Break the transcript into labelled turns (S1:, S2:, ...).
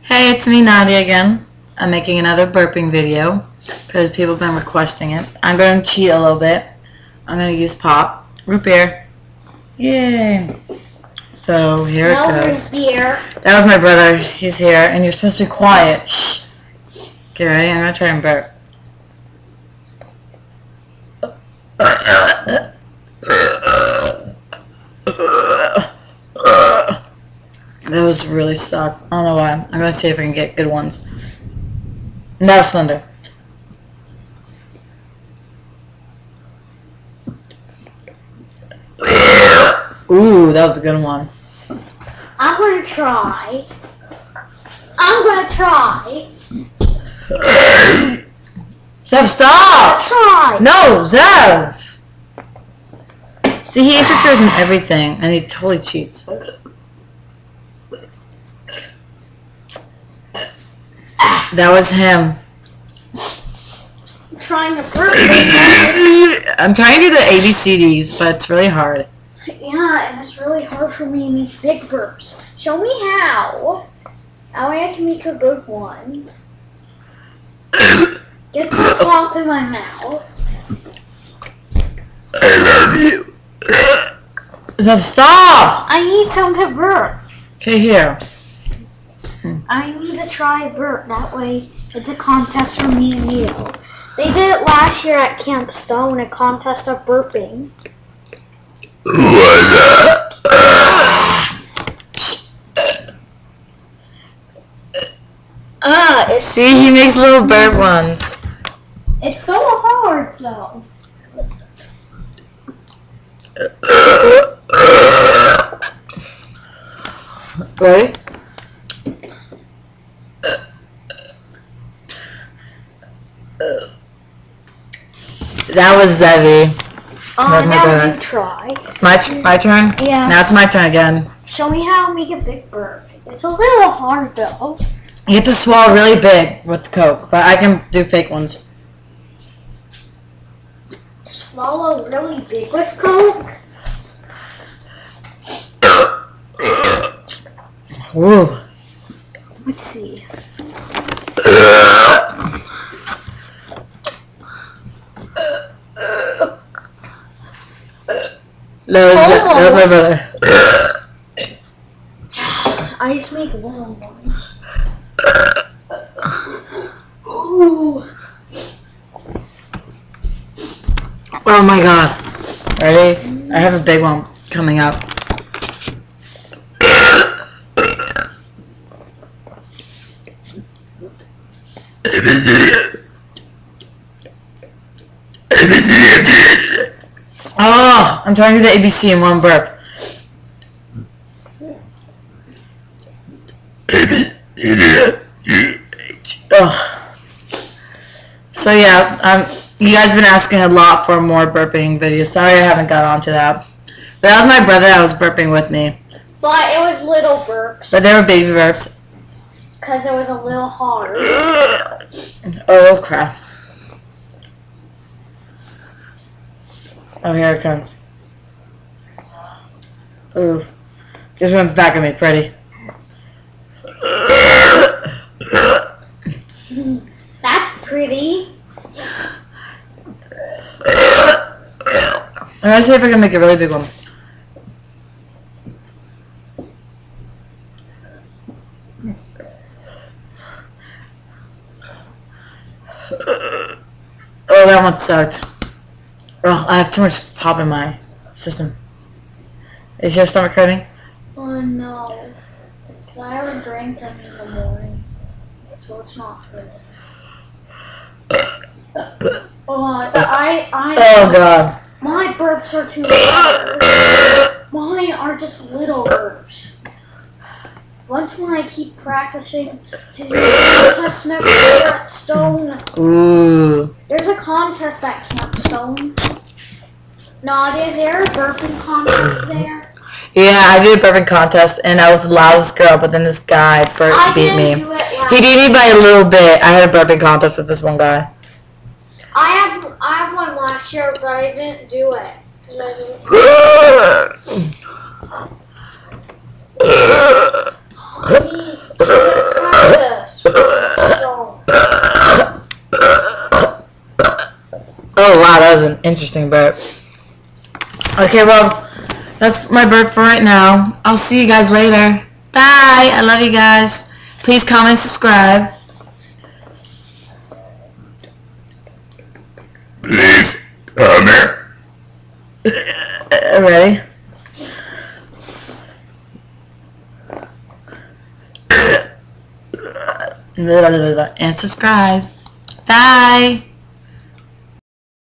S1: Hey, it's me, Nadia, again. I'm making another burping video because people have been requesting it. I'm going to cheat a little bit. I'm going to use pop. Root beer. Yay. So, here it goes.
S2: Root beer.
S1: That was my brother. He's here, and you're supposed to be quiet. Shh. Okay, ready? I'm going to try and burp. That was really sucked. I don't know why. I'm gonna see if I can get good ones. Now Slender. Ooh, that was a good one.
S2: I'm gonna try.
S1: Zev, stop!
S2: Try.
S1: No, Zev! See, he interferes in everything, and he totally cheats. That was him.
S2: I'm trying to burp.
S1: I'm trying to do the ABCDs, but it's really hard.
S2: Yeah, and it's really hard for me to make big burps. Show me how. That way I can make a good one. Get some pop in my mouth.
S1: I love you. Zev, stop!
S2: I need some to burp.
S1: Okay, here.
S2: I need to try a burp. That way, it's a contest for me and you. They did it last year at Camp Stone, a contest of burping.
S1: See, he makes little bird ones.
S2: It's so hard, though.
S1: Ready? That was Zevi.
S2: Oh, now you try.
S1: My turn?
S2: Yeah.
S1: Now it's my turn again.
S2: Show me how to make a big burp. It's a little hard, though.
S1: You have to swallow really big with Coke, but I can do fake ones.
S2: Swallow really big with Coke?
S1: Ooh.
S2: Let's see.
S1: That was my brother.
S2: I just make little ones. Ooh.
S1: Oh my god. Ready? I have a big one coming up. Oh, I'm trying to do the ABC in one burp. Oh. So yeah, you guys have been asking a lot for more burping videos. Sorry I haven't got onto that. But that was my brother that was burping with me.
S2: But it was little burps.
S1: But they were baby burps.
S2: Because it was a little hard.
S1: Oh crap. Oh, here it comes. Ooh. This one's back at me, pretty.
S2: That's pretty.
S1: I'm gonna see if I can make a really big one. Oh, that one sucked. Oh, I have too much pop in my system. Is your stomach hurting?
S2: Oh no. Because I haven't drank any in the morning. So it's not hurting. Oh
S1: God.
S2: My burps are too loud. Mine are just little burps. Once when I keep practicing to do a contest next year at Stone.
S1: Ooh.
S2: There's a contest at Camp Stone. Nadia, is there a burping contest there?
S1: Yeah, I did a burping contest, and I was the loudest girl, but then this guy beat me. He beat me by a little bit. I had a burping contest with this one guy.
S2: I have one last year, but I didn't do it. Practice.
S1: Oh wow, that was an interesting burp. Okay, well, that's my burp for right now. I'll see you guys later. Bye. I love you guys. Please comment, subscribe.
S3: Please comment.
S1: Ready? And subscribe. Bye.